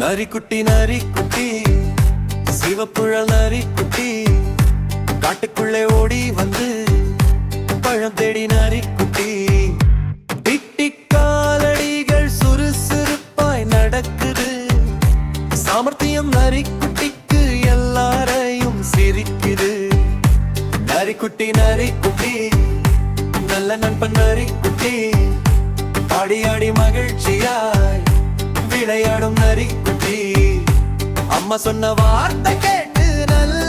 நரிக்குட்டி நரிக்குட்டி சிவப்புழல் நரிக்குட்டி காட்டுக்குள்ளே ஓடி வந்து பழம் தேடி நரிக்குட்டி டிக் டிக் காலடிகள் சுறுசுறுப்பாய் நடக்குது சாமர்த்தியம் நரிக்குட்டிக்கு எல்லாரையும் சிரிக்குது நரிக்குட்டி நரிக்குட்டி நல்ல நண்பன் நரிக்குட்டி ஆடி ஆடி மகிழ்ச்சியாய் விளையாடும் நரிக்குட்டி அம்மா சொன்ன வார்த்தை கேட்டு நல்ல